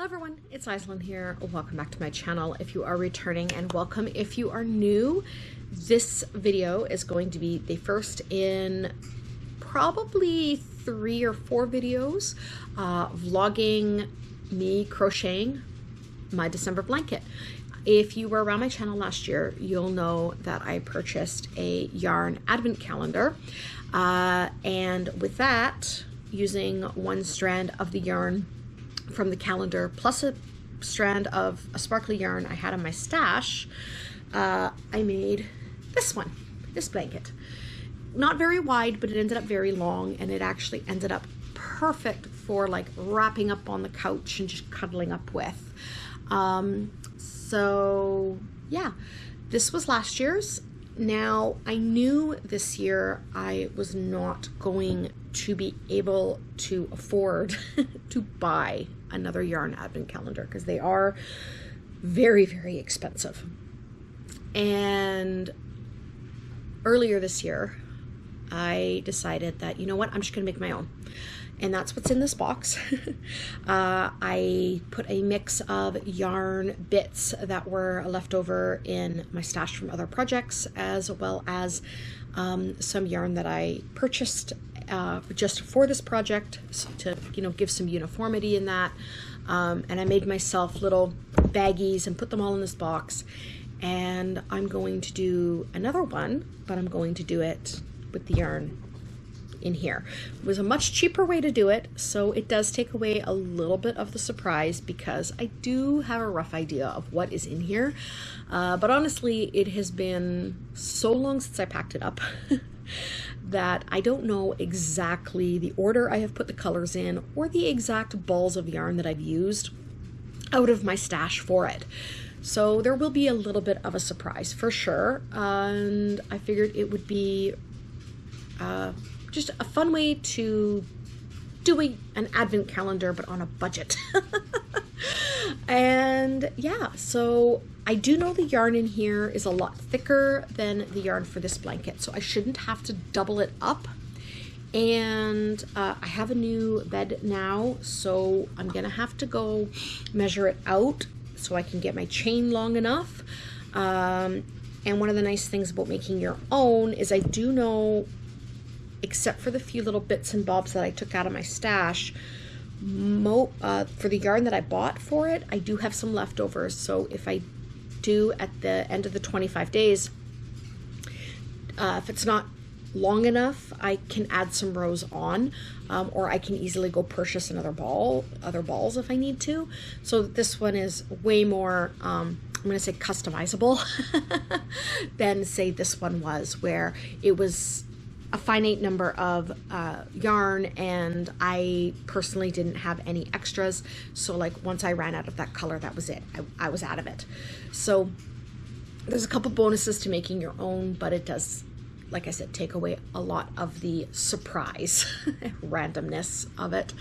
Hello everyone, it's Aislinn here. Welcome back to my channel if you are returning, and welcome if you are new. This video is going to be the first in probably 3 or 4 videos vlogging me crocheting my December blanket. If you were around my channel last year, you'll know that I purchased a yarn advent calendar, and with that, using one strand of the yarn from the calendar plus a strand of a sparkly yarn I had in my stash, I made this blanket. Not very wide, but it ended up very long, and it actually ended up perfect for like wrapping up on the couch and just cuddling up with. So yeah, this was last year's. Now, I knew this year I was not going to be able to afford to buy another yarn advent calendar because they are very, very expensive. And earlier this year, I decided that, you know what, I'm just going to make my own. And that's what's in this box. I put a mix of yarn bits that were left over in my stash from other projects, as well as some yarn that I purchased just for this project to, you know, give some uniformity in that. And I made myself little baggies and put them all in this box. And I'm going to do another one, but I'm going to do it with the yarn in here. It was a much cheaper way to do it, so it does take away a little bit of the surprise because I do have a rough idea of what is in here, but honestly it has been so long since I packed it up that I don't know exactly the order I have put the colors in or the exact balls of yarn that I've used out of my stash for it. So there will be a little bit of a surprise for sure, and I figured it would be just a fun way to do an advent calendar, but on a budget. And yeah, so I do know the yarn in here is a lot thicker than the yarn for this blanket, so I shouldn't have to double it up. And I have a new bed now, so I'm gonna have to go measure it out so I can get my chain long enough. And one of the nice things about making your own is I do know, except for the few little bits and bobs that I took out of my stash, for the yarn that I bought for it, I do have some leftovers. So if I do at the end of the 25 days, if it's not long enough, I can add some rows on, or I can easily go purchase other balls if I need to. So this one is way more, I'm going to say customizable than say this one was, where it was a finite number of yarn, and I personally didn't have any extras. So like once I ran out of that color, that was it. I was out of it. So there's a couple bonuses to making your own, but it does, like I said, take away a lot of the surprise randomness of it.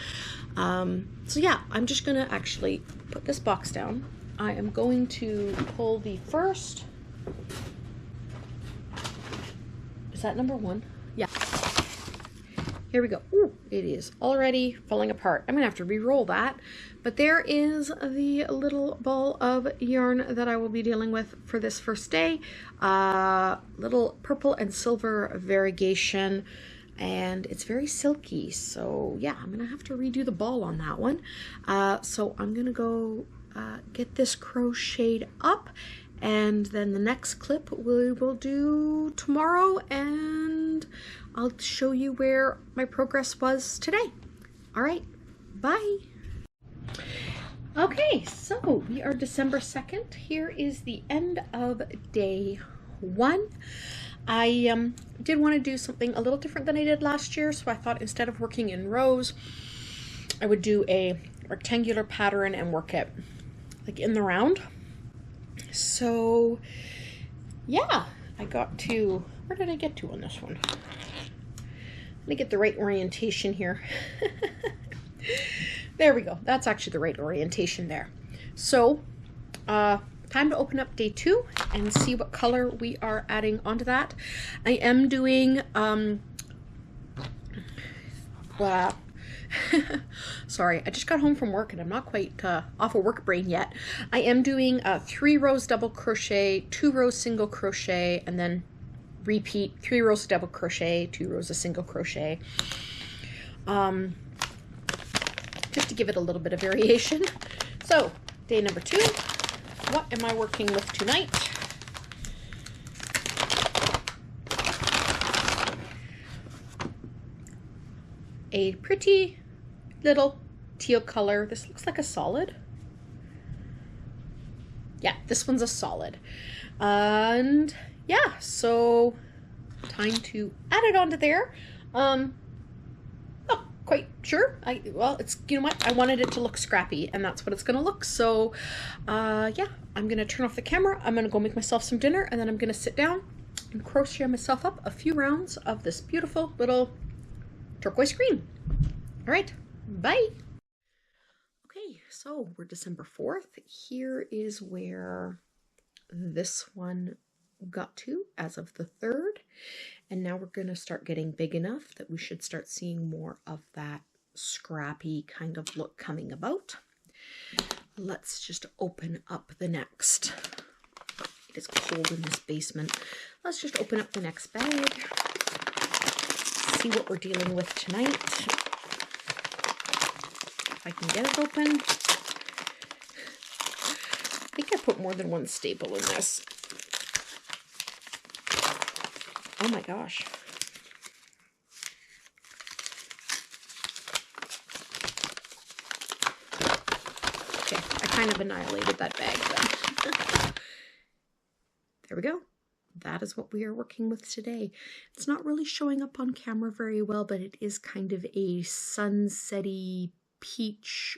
So yeah, I'm just gonna actually put this box down. I am going to pull the first, is that number 1? Yeah. Here we go. Ooh, it is already falling apart. I'm gonna have to re-roll that. But there is the little ball of yarn that I will be dealing with for this first day. Little purple and silver variegation, and it's very silky. So yeah, I'm gonna have to redo the ball on that one. So I'm gonna go get this crocheted up, and then the next clip we will do tomorrow, and I'll show you where my progress was today. All right, bye. Okay, so we are December 2nd. Here is the end of day 1. I did want to do something a little different than I did last year, so I thought instead of working in rows, I would do a rectangular pattern and work it like in the round. So yeah, I got to, where did I get to on this one? Let me get the right orientation here. There we go. That's actually the right orientation there. So time to open up day 2 and see what color we are adding onto that. I am doing Sorry, I just got home from work and I'm not quite off of work brain yet. I am doing 3 rows double crochet, 2 rows single crochet, and then repeat 3 rows double crochet, 2 rows of single crochet. Just to give it a little bit of variation. So, day number 2. What am I working with tonight? A pretty little teal color. This looks like a solid. Yeah, this one's a solid. And yeah, so time to add it onto there. Not quite sure. Well, it's, you know what? I wanted it to look scrappy, and that's what it's gonna look. So yeah, I'm gonna turn off the camera. I'm gonna go make myself some dinner, and then I'm gonna sit down and crochet myself up a few rounds of this beautiful little turquoise green. All right, bye. Okay, so we're December 4th. Here is where this one got to as of the 3rd. And now we're gonna start getting big enough that we should start seeing more of that scrappy kind of look coming about. Let's just open up the next. It is cold in this basement. Let's just open up the next bag. See what we're dealing with tonight. If I can get it open. I think I put more than one staple in this. Oh my gosh. Okay, I kind of annihilated that bag then. There we go. That is what we are working with today. It's not really showing up on camera very well, but it is kind of a sunsetty peach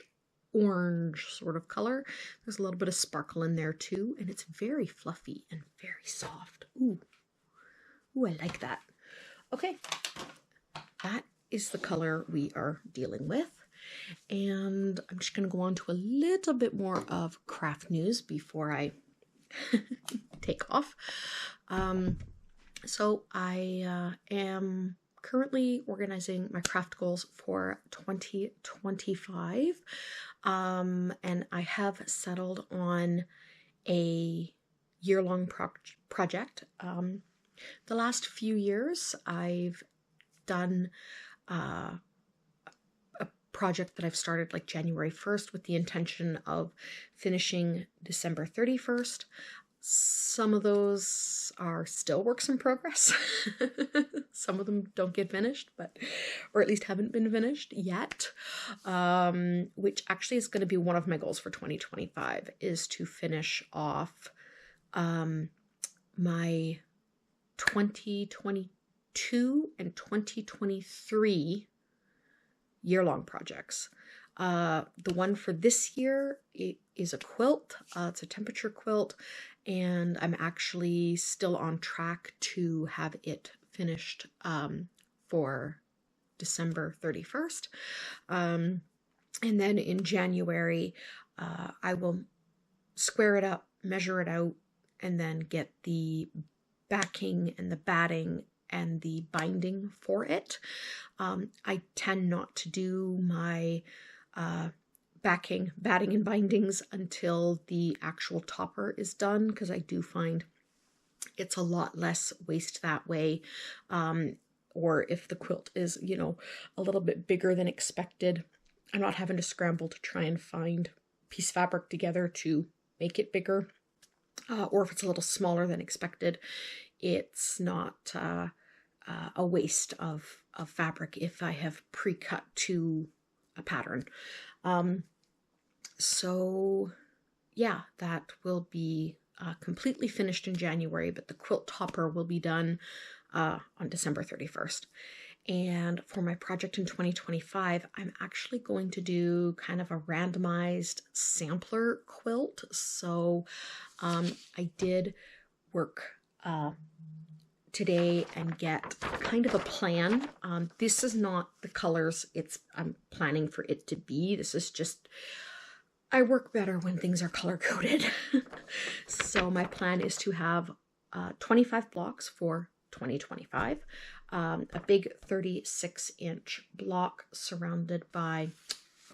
orange sort of color. There's a little bit of sparkle in there too, and it's very fluffy and very soft. Ooh. Ooh, I like that. Okay, that is the color we are dealing with. And I'm just going to go on to a little bit more of craft news before I take off. So I am currently organizing my craft goals for 2025. And I have settled on a year-long project. The last few years, I've done a project that I've started like January 1st with the intention of finishing December 31st. Some of those are still works in progress. Some of them don't get finished, or at least haven't been finished yet, which actually is going to be one of my goals for 2025, is to finish off my 2022 and 2023 year-long projects. The one for this year is a quilt. It's a temperature quilt, and I'm actually still on track to have it finished for December 31st. And then in January, I will square it up, measure it out, and then get the backing and the batting and the binding for it. I tend not to do my batting and bindings until the actual topper is done, because I do find it's a lot less waste that way. Or if the quilt is, you know, a little bit bigger than expected, I'm not having to scramble to try and find piece of fabric together to make it bigger. Or if it's a little smaller than expected, it's not a waste of fabric if I have pre-cut to a pattern. So yeah, that will be completely finished in January, but the quilt topper will be done on December 31st. And for my project in 2025, I'm actually going to do kind of a randomized sampler quilt. So I did work today and get kind of a plan. This is not the colors I'm planning for it to be. This is just, I work better when things are color coded. So my plan is to have 25 blocks for 2025. a big 36-inch block surrounded by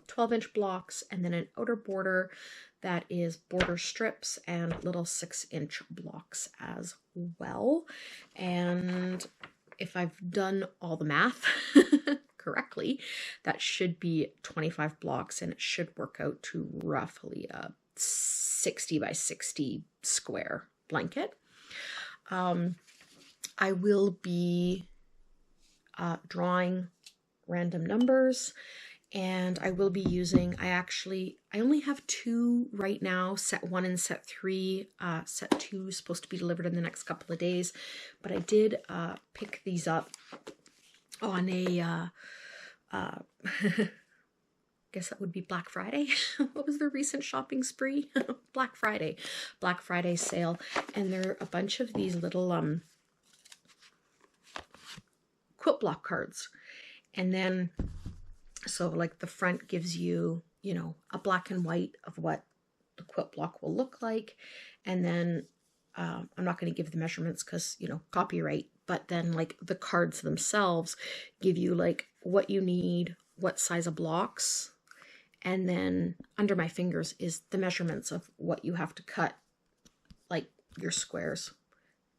12-inch blocks, and then an outer border that is border strips and little 6-inch blocks as well. And if I've done all the math correctly, that should be 25 blocks, and it should work out to roughly a 60 by 60 square blanket. I will be drawing random numbers, and I will be using, I only have 2 right now, set 1 and set 3. Set 2 is supposed to be delivered in the next couple of days, but I did pick these up on a, guess that would be Black Friday. What was the recent shopping spree? Black Friday sale. And there are a bunch of these little quilt block cards. And then, so like the front gives you, you know, a black and white of what the quilt block will look like. And then I'm not going to give the measurements because, you know, copyright. But then like the cards themselves give you like what you need, what size of blocks. And then under my fingers is the measurements of what you have to cut, like your squares,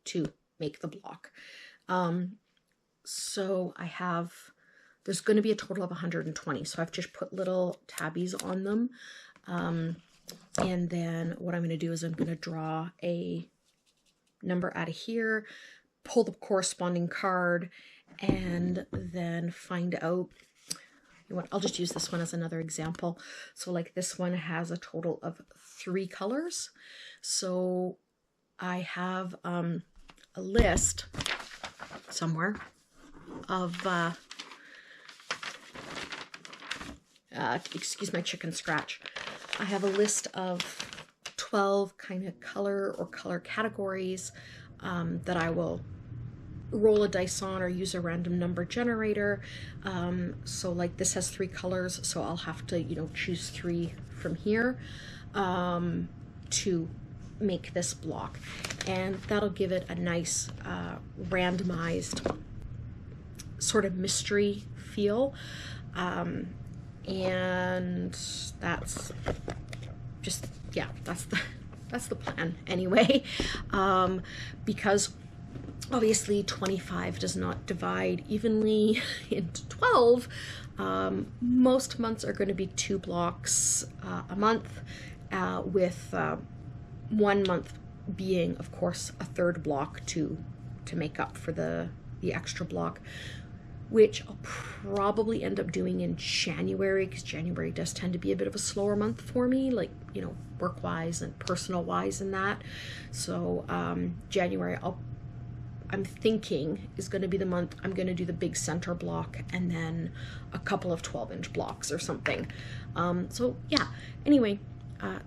to make the block. So I have, there's going to be a total of 120. So I've just put little tabbies on them. And then what I'm going to do is I'm going to draw a number out of here, pull the corresponding card, and then find out, you know what, I'll just use this one as another example. So like this one has a total of 3 colors. So I have a list somewhere of, excuse my chicken scratch. I have a list of 12 kind of color or color categories that I will roll a dice on or use a random number generator. So like this has 3 colors, so I'll have to, you know, choose 3 from here to make this block. And that'll give it a nice randomized sort of mystery feel. And that's just, yeah, that's the plan anyway. Because obviously 25 does not divide evenly into 12. Most months are going to be 2 blocks a month, with 1 month being, of course, a 3rd block to make up for the extra block, which I'll probably end up doing in January, because January does tend to be a bit of a slower month for me, like, you know, work-wise and personal-wise and that. So January, I'm thinking is going to be the month I'm going to do the big center block and then a couple of 12-inch blocks or something. So yeah, anyway,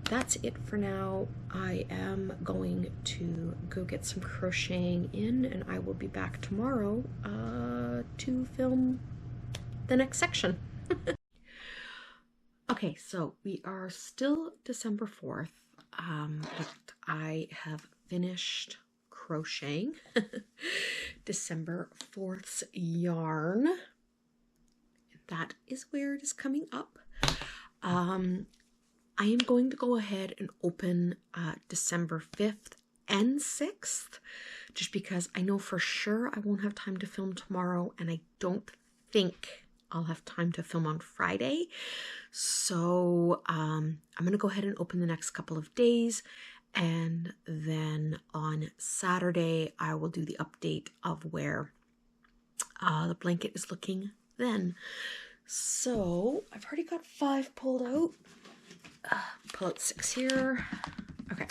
that's it for now. I am going to go get some crocheting in, and I will be back tomorrow to film the next section. Okay, so we are still December 4th, but I have finished crocheting December 4th's yarn. That is where it is coming up. I am going to go ahead and open December 5th and 6th, just because I know for sure I won't have time to film tomorrow, and I don't think I'll have time to film on Friday. So I'm going to go ahead and open the next couple of days, and then on Saturday I will do the update of where the blanket is looking then. So I've already got 5 pulled out. Pull out 6 here. Okay,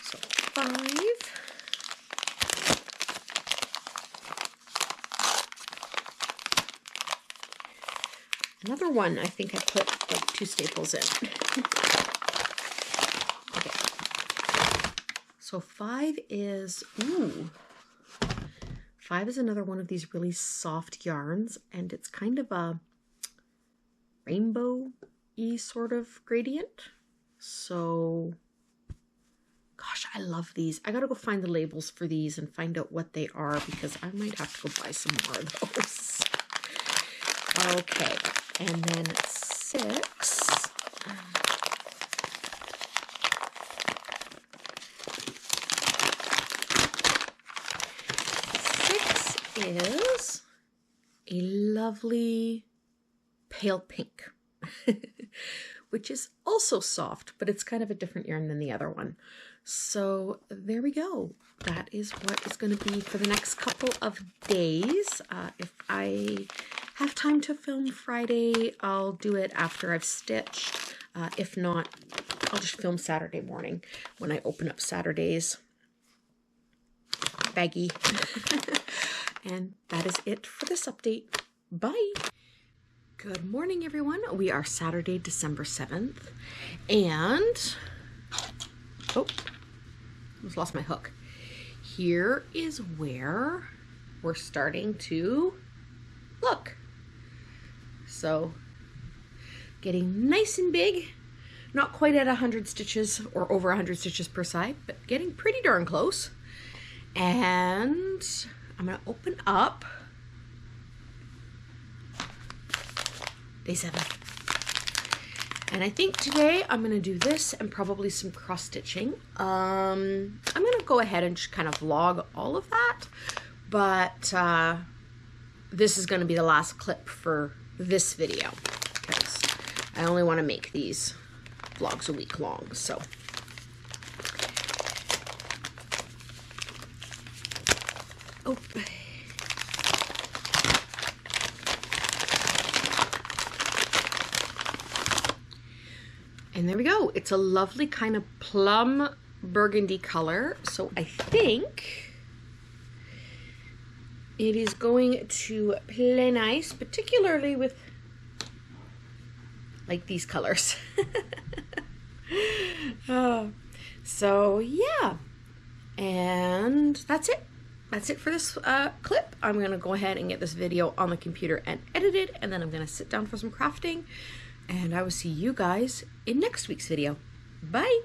so 5. Another one, I think I put like 2 staples in. Okay, so 5 is, ooh, 5 is another one of these really soft yarns, and it's kind of a rainbow-y sort of gradient. So Gosh, I love these. I gotta go find the labels for these and find out what they are because I might have to go buy some more of those. Okay, and then 6. Is a lovely pale pink, which is also soft, but it's kind of a different yarn than the other one. So there we go. That is what it's going to be for the next couple of days. If I have time to film Friday, I'll do it after I've stitched. If not, I'll just film Saturday morning when I open up Saturday's baggie. And that is it for this update. Bye. Good morning, everyone. We are Saturday, December 7th. And, oh, almost lost my hook. Here is where we're starting to look. So, getting nice and big. Not quite at 100 stitches or over 100 stitches per side, but getting pretty darn close. And I'm going to open up day 7. And I think today I'm going to do this and probably some cross stitching. I'm going to go ahead and just kind of vlog all of that, but this is going to be the last clip for this video because I only want to make these vlogs a week long. So oh. And there we go. It's a lovely kind of plum burgundy color. So I think it is going to play nice, particularly with like these colors. So yeah, and that's it. That's it for this clip. I'm going to go ahead and get this video on the computer and edit it, and then I'm going to sit down for some crafting, and I will see you guys in next week's video. Bye!